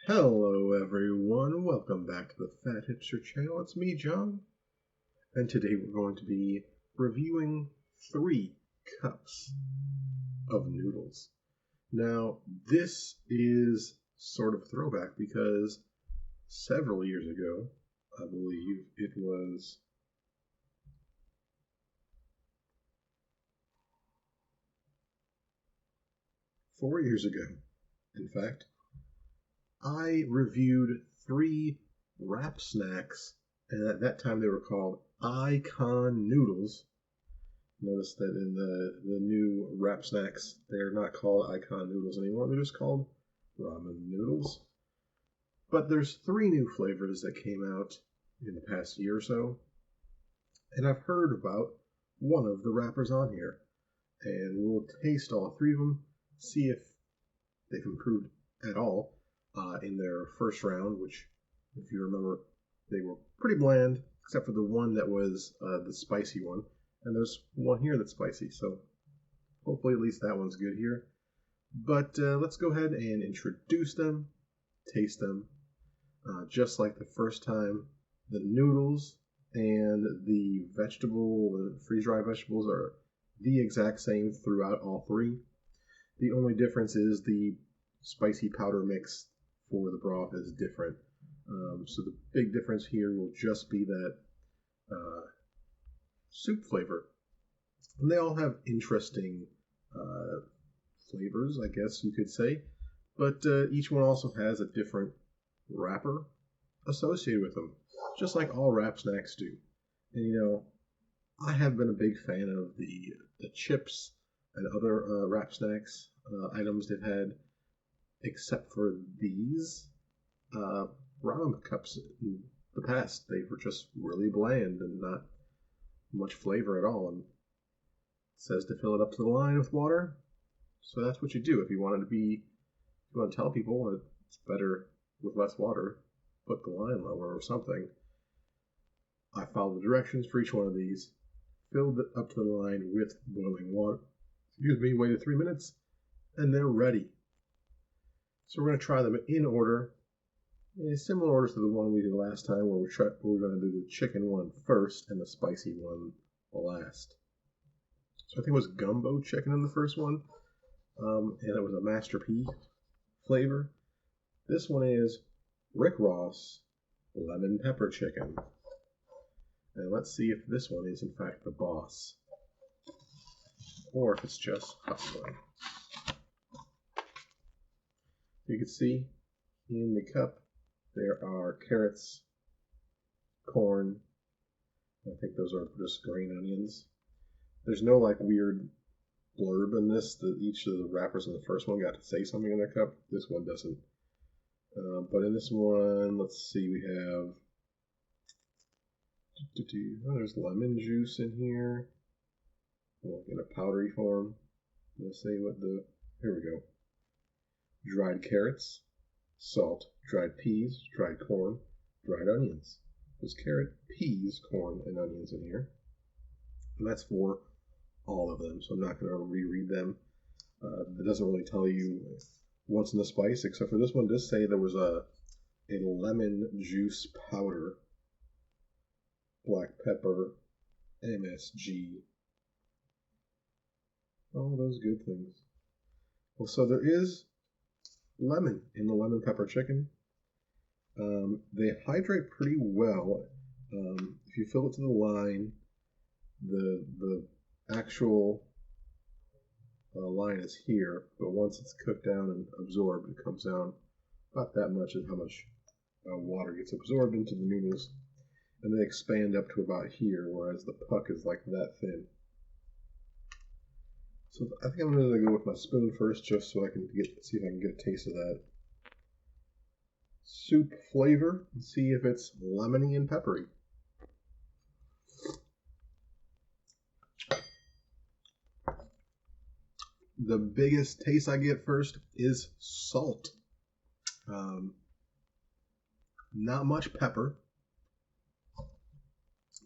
Hello everyone, welcome back to the Fat Hipster channel. It's me, John, and today we're going to be reviewing 3 cups of noodles. Now, this is sort of throwback because several years ago, I believe it was 4 years ago, in fact, I reviewed 3 wrap snacks, and at that time they were called Icon Noodles. Notice that in the new wrap snacks, they're not called Icon Noodles anymore, they're just called Ramen Noodles. But there's 3 new flavors that came out in the past year or so, and I've heard about one of the wrappers on here. And we'll taste all 3 of them, see if they've improved at all in their first round, which, if you remember, they were pretty bland, except for the one that was the spicy one. And there's one here that's spicy, so hopefully at least that one's good here. But let's go ahead and introduce them, taste them, just like the first time. The noodles and the freeze-dried vegetables are the exact same throughout all 3. The only difference is the spicy powder mix for the broth is different. So the big difference here will just be that soup flavor. And they all have interesting flavors, I guess you could say, but each one also has a different wrapper associated with them, just like all wrap snacks do. And you know, I have been a big fan of the chips and other wrap snacks items they've had, except for these ramen cups in the past. They were just really bland and not much flavor at all. And it says to fill it up to the line with water, so that's what you do. If you want to tell people that it's better with less water, put the line lower or something. I followed the directions for each one of these, filled it up to the line with boiling water, waited 3 minutes, and they're ready. So we're going to try them in order, in similar order to the one we did last time, where we're going to do the chicken one first and the spicy one last. So I think it was gumbo chicken in the first one, and it was a masterpiece flavor. This one is Rick Ross lemon pepper chicken. And let's see if this one is in fact the boss, or if it's just hustling. You can see in the cup there are carrots, corn, I think those are just green onions. There's no like weird blurb in this that each of the wrappers in the first one got to say something in their cup. This one doesn't. But in this one, let's see, we have there's lemon juice in here, in a powdery form. Let's see what here we go. Dried carrots, salt, dried peas, dried corn, dried onions. There's carrot, peas, corn, and onions in here. And that's for all of them, so I'm not going to reread them. It doesn't really tell you what's in the spice, except for this one does say there was a lemon juice powder, black pepper, MSG, all those good things. Well, so there is lemon in the lemon pepper chicken. They hydrate pretty well. If you fill it to the line, the actual line is here, but once it's cooked down and absorbed, it comes down about that much of how much water gets absorbed into the noodles, and they expand up to about here, whereas the puck is like that thin. So I think I'm going to go with my spoon first, just so I can see if I can get a taste of that soup flavor and see if it's lemony and peppery. The biggest taste I get first is salt. Not much pepper.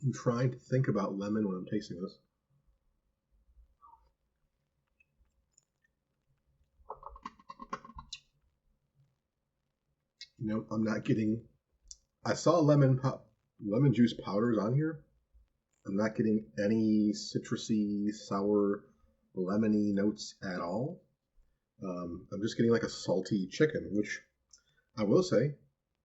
I'm trying to think about lemon when I'm tasting this. I'm not getting. I saw lemon juice powders on here. I'm not getting any citrusy, sour, lemony notes at all. I'm just getting like a salty chicken, which I will say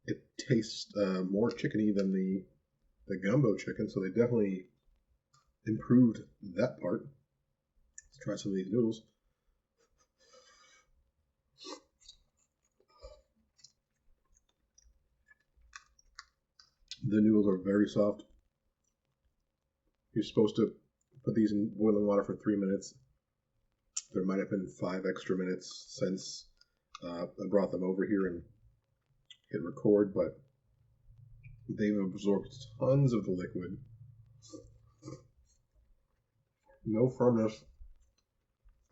it tastes more chickeny than the gumbo chicken, so they definitely improved that part. Let's try some of these noodles. The noodles are very soft. You're supposed to put these in boiling water for 3 minutes. There might have been 5 extra minutes since I brought them over here and hit record, but they've absorbed tons of the liquid. No firmness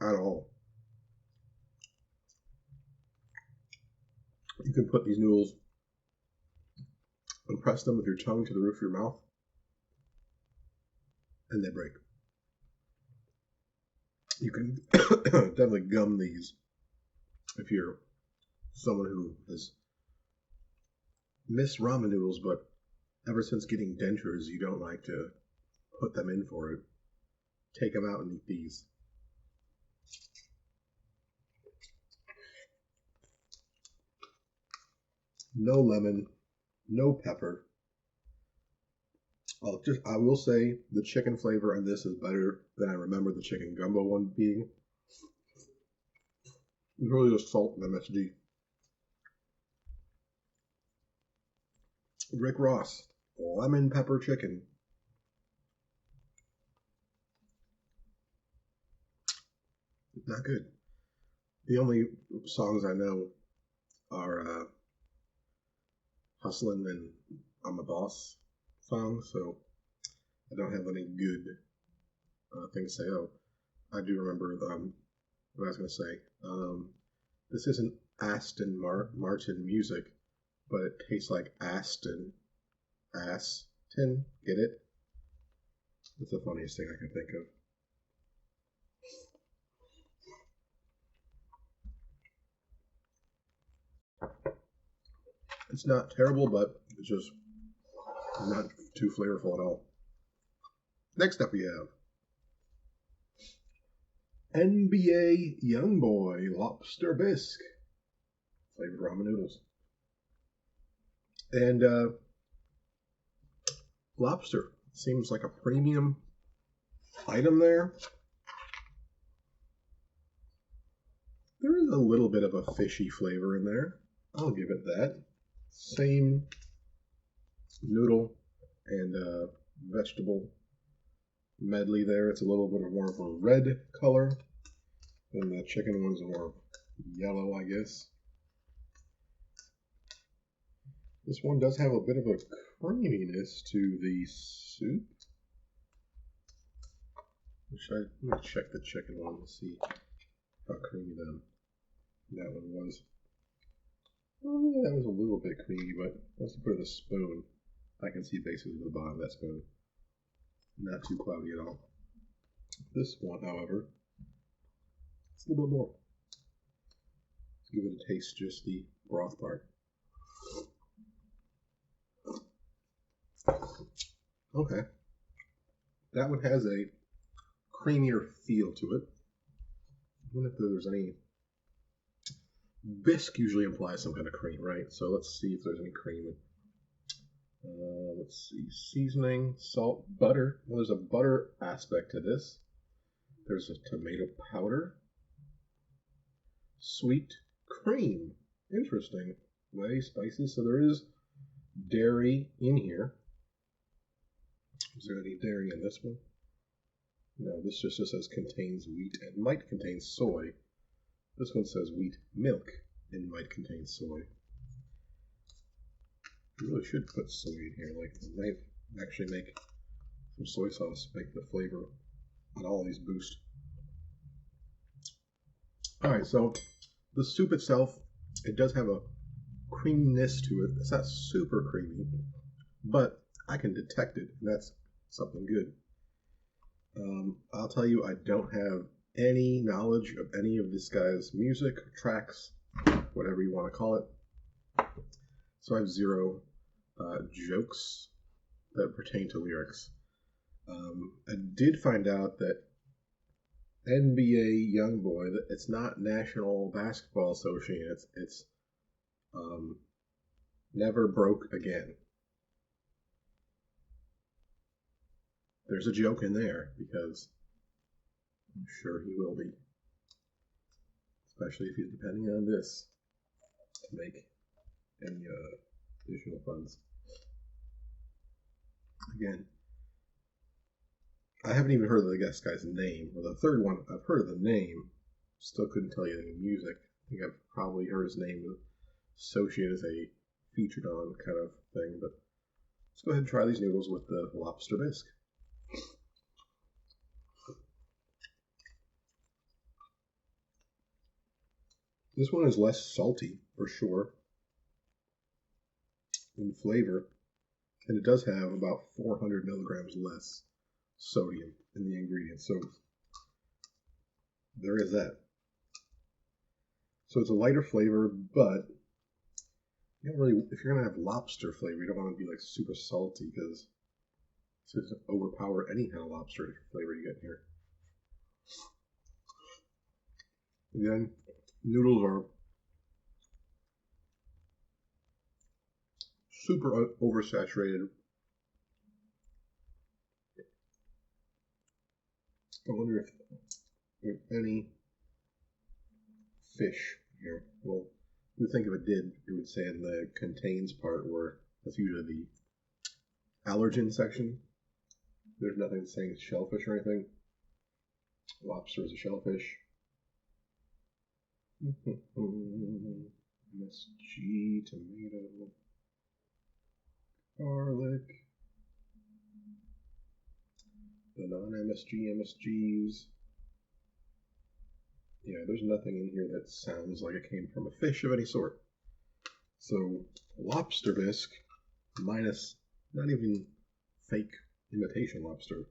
at all. You can put these noodles and press them with your tongue to the roof of your mouth, and they break. You can definitely gum these if you're someone who has missed ramen noodles, but ever since getting dentures, you don't like to put them in for it. Take them out and eat these. No lemon, no pepper. I will say the chicken flavor on this is better than I remember the chicken gumbo one being. It's really just salt and MSG. Rick Ross, lemon pepper chicken. Not good. The only songs I know are Hustlin' and I'm a Boss songs, so I don't have any good things to say. Oh, I do remember what I was going to say. This isn't Aston Martin music, but it tastes like Aston. Aston, get it? That's the funniest thing I can think of. It's not terrible, but it's just not too flavorful at all. Next up we have NBA Youngboy Lobster Bisque flavored ramen noodles. And lobster seems like a premium item there. There is a little bit of a fishy flavor in there. I'll give it that. Same noodle and vegetable medley there. It's a little bit more of a red color, and the chicken one's more yellow, I guess. This one does have a bit of a creaminess to the soup. Let me check the chicken one to see how creamy that one was. Oh, yeah, that was a little bit creamy, but once you put in a spoon, I can see basically the bottom of that spoon. Not too cloudy at all. This one, however, it's a little bit more. Let's give it a taste, just the broth part. Okay. That one has a creamier feel to it. I wonder if there's any... Bisque usually implies some kind of cream, right? So let's see if there's any cream. Let's see. Seasoning, salt, butter. Well, there's a butter aspect to this. There's a tomato powder. Sweet cream. Interesting. Way spices. So there is dairy in here. Is there any dairy in this one? No, this just says contains wheat and might contain soy. This one says wheat milk and might contain soy. You really should put soy in here. Like, it might actually make some soy sauce, make the flavor on all of these boost. Alright, so the soup itself, it does have a creaminess to it. It's not super creamy, but I can detect it, and that's something good. I'll tell you, I don't have any knowledge of any of this guy's music, tracks, whatever you want to call it. so I have zero jokes that pertain to lyrics. I did find out that NBA YoungBoy, that it's not National Basketball Association. It's Never Broke Again. There's a joke in there because I'm sure he will be, especially if he's depending on this to make any additional funds. Again, I haven't even heard of the guest guy's name. Or the third one, I've heard of the name, still couldn't tell you any music. I think I've probably heard his name associated as a featured on kind of thing, but let's go ahead and try these noodles with the lobster bisque. This one is less salty, for sure, in flavor, and it does have about 400 milligrams less sodium in the ingredients, so there is that. So it's a lighter flavor, but you don't really, if you're going to have lobster flavor, you don't want to be like super salty because it's going to overpower any kind of lobster flavor you get here. Again, noodles are super oversaturated. I wonder if there's any fish here. Well, you would think if it did, it would say in the contains part where that's usually the allergen section. There's nothing saying it's shellfish or anything. Lobster is a shellfish. MSG, tomato, garlic, the non-MSG, MSGs. Yeah, there's nothing in here that sounds like it came from a fish of any sort. So, lobster bisque minus not even fake imitation lobster.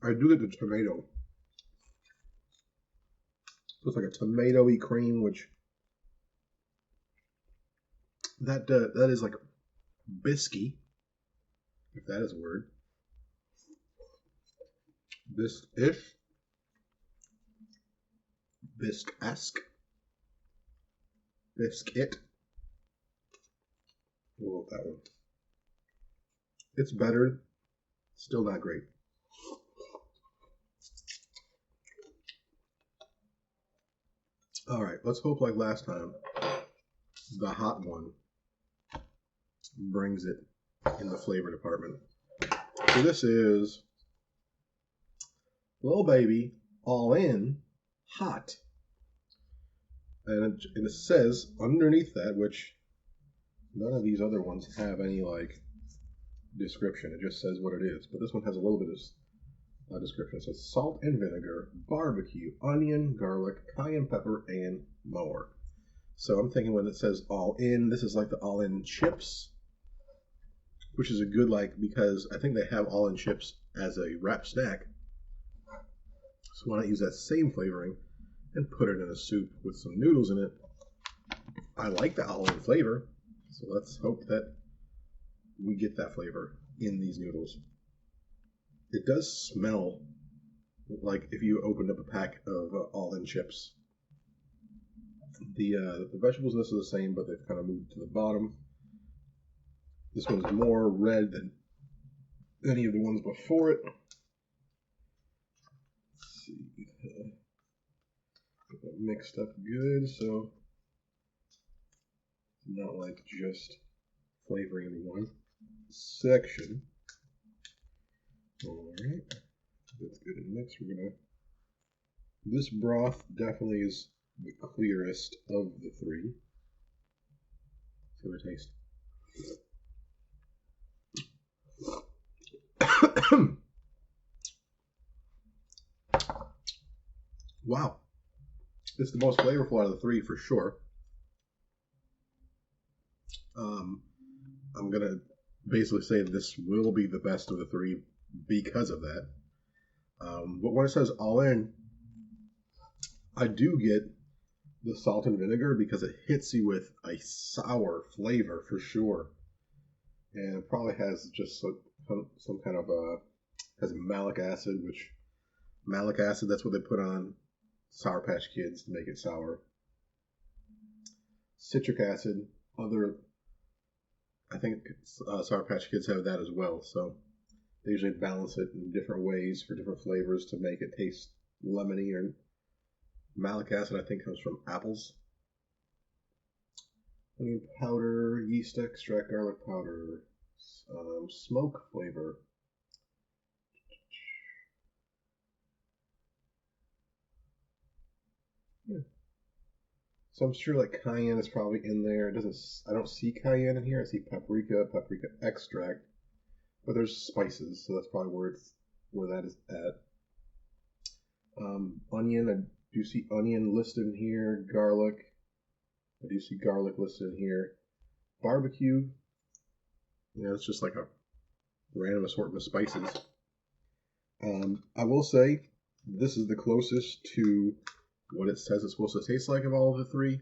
I do get the tomato. So it's like a tomatoey cream, which that is like bisque, if that is a word. Bisque-ish. Bisque-esque. Biscuit. We'll go with that one. It's better. Still not great. Alright, let's hope like last time, the hot one brings it in the flavor department. So this is Little Baby All In Hot. And it says underneath that, which none of these other ones have any like description. It just says what it is. But this one has a little bit of description. It says salt and vinegar, barbecue, onion, garlic, cayenne pepper, and more. So I'm thinking when it says all in, this is like the all in chips, which is a good like, because I think they have all in chips as a wrap snack. So why not use that same flavoring and put it in a soup with some noodles in it? I like the all in flavor, so let's hope that we get that flavor in these noodles. It does smell like if you opened up a pack of all-in chips. The vegetables in this are the same, but they've kind of moved to the bottom. This one's more red than any of the ones before it. Let's see. Get that mixed up good, so not like just flavoring in one section. Alright, that's good and mixed. This broth definitely is the clearest of the three. Let's give it a taste. Wow. It's the most flavorful out of the three for sure. I'm going to basically say this will be the best of the three because of that. But when it says all in, I do get the salt and vinegar because it hits you with a sour flavor for sure, and it probably has just some kind of has malic acid, which malic acid, that's what they put on Sour Patch Kids to make it sour. Citric acid, I think Sour Patch Kids have that as well. So they usually balance it in different ways for different flavors to make it taste lemony. Or malic acid, I think, comes from apples. Onion powder, yeast extract, garlic powder, smoke flavor. Yeah. So I'm sure like cayenne is probably in there. It doesn't. I don't see cayenne in here. I see paprika, paprika extract, but there's spices, so that's probably where that is at. Onion, I do see onion listed in here. Garlic, I do see garlic listed in here. Barbecue, it's just like a random assortment of spices. I will say this is the closest to what it says it's supposed to taste like of all of the three.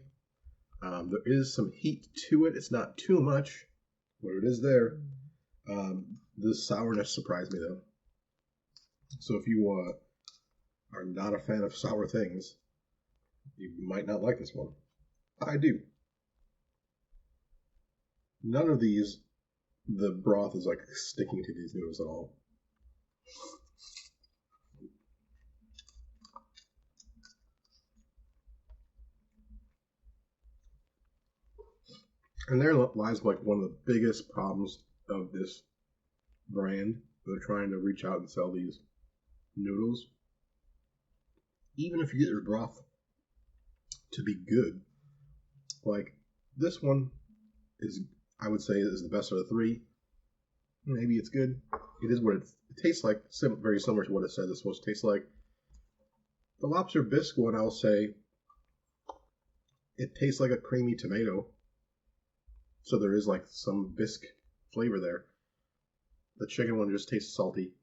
There is some heat to it. It's not too much, but it is there. The sourness surprised me though. So if you are not a fan of sour things, you might not like this one. I do. None of these, the broth is like sticking to these noodles at all. And there lies like one of the biggest problems of this brand. They're trying to reach out and sell these noodles. Even if you get your broth to be good, like this one is, I would say, is the best of the three. Maybe it's good. It is what it tastes like, very similar to what it says it's supposed to taste like. The Lobster Bisque one, I'll say, it tastes like a creamy tomato. So there is like some bisque flavor there. The chicken one just tastes salty,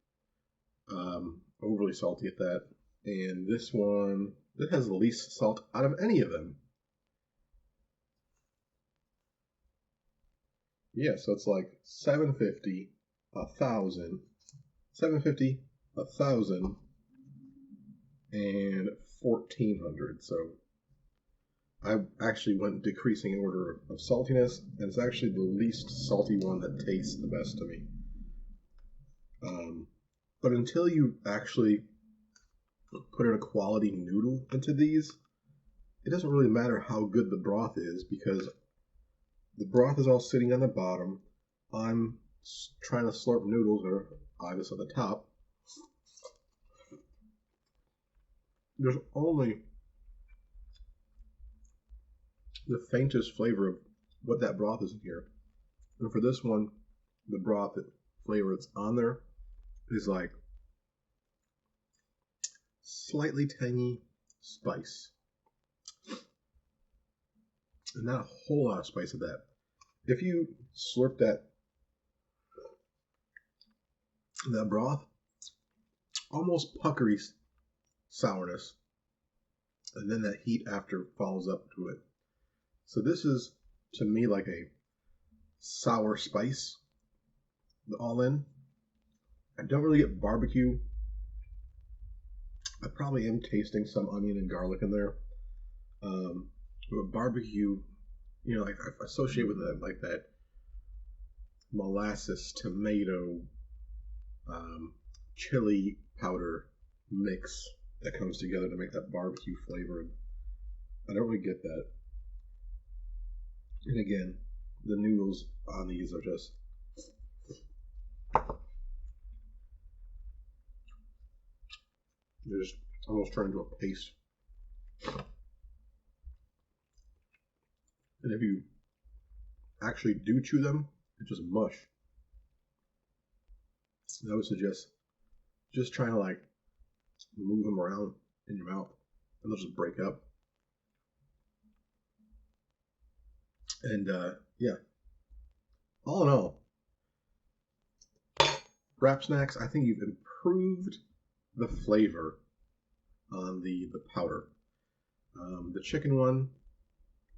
overly salty at that. And this one, it has the least salt out of any of them. Yeah, so it's like $7.50, $1,000, $7.50, $1,000, and $1,400. So I actually went decreasing in order of saltiness, and it's actually the least salty one that tastes the best to me. But until you actually put in a quality noodle into these, it doesn't really matter how good the broth is, because the broth is all sitting on the bottom. I'm trying to slurp noodles that are obviously at the top. There's only the faintest flavor of what that broth is in here. And for this one, the broth flavor that's on there is like slightly tangy spice. And not a whole lot of spice of that. If you slurp that broth, almost puckery sourness, and then that heat after follows up to it. So this is, to me, like a sour spice all in. I don't really get barbecue. I probably am tasting some onion and garlic in there. But barbecue, like I associate with that, like that molasses, tomato, chili powder mix that comes together to make that barbecue flavor. I don't really get that. And again, the noodles on these are just they're just almost turned into a paste. And if you actually do chew them, it's just mush. And I would suggest just trying to like move them around in your mouth, and they'll just break up. And yeah, all in all, wrap snacks, I think you've improved the flavor on the powder. The chicken one,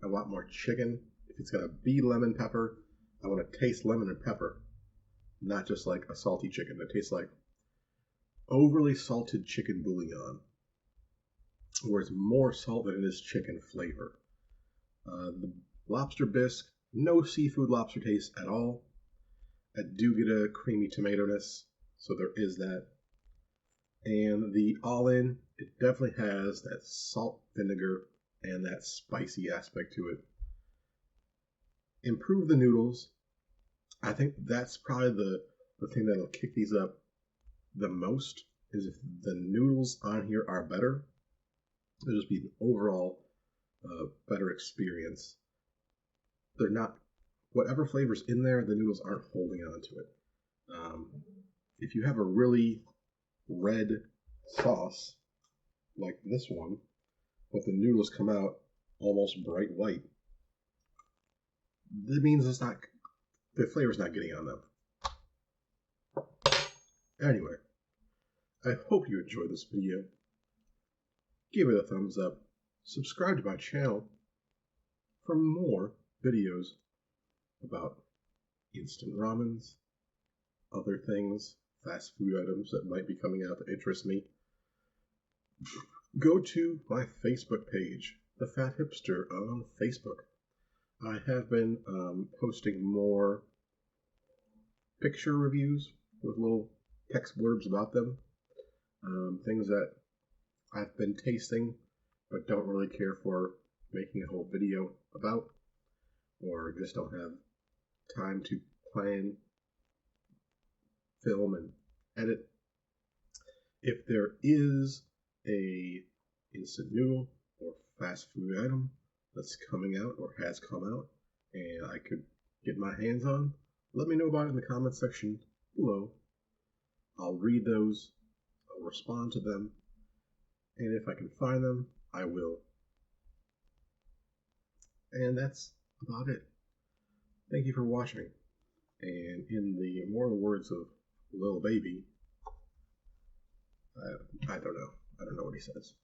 I want more chicken. If it's gonna be lemon pepper, I want to taste lemon and pepper, not just like a salty chicken. It tastes like overly salted chicken bouillon, where it's more salt than it is chicken flavor. The lobster bisque, no seafood lobster taste at all. I do get a creamy tomato-ness, so there is that. And the all-in, it definitely has that salt, vinegar, and that spicy aspect to it. Improve the noodles. I think that's probably the thing that'll kick these up the most, is if the noodles on here are better. It'll just be an overall better experience. They're not, whatever flavor's in there, the noodles aren't holding on to it. If you have a really red sauce like this one, but the noodles come out almost bright white, that means it's not, the flavor's not getting on them. Anyway, I hope you enjoyed this video. Give it a thumbs up, subscribe to my channel for more videos about instant ramens, other things, fast food items that might be coming out that interest me. Go to my Facebook page, The Fat Hipster on Facebook. I have been posting more picture reviews with little text blurbs about them. Things that I've been tasting but don't really care for making a whole video about, or just don't have time to plan, film, and edit. If there is a instant noodle or fast food item that's coming out or has come out and I could get my hands on, let me know about it in the comment section below. I'll read those, I'll respond to them, and if I can find them, I will. And that's about it. Thank you for watching. And in the immortal words of Lil Baby, I don't know what he says.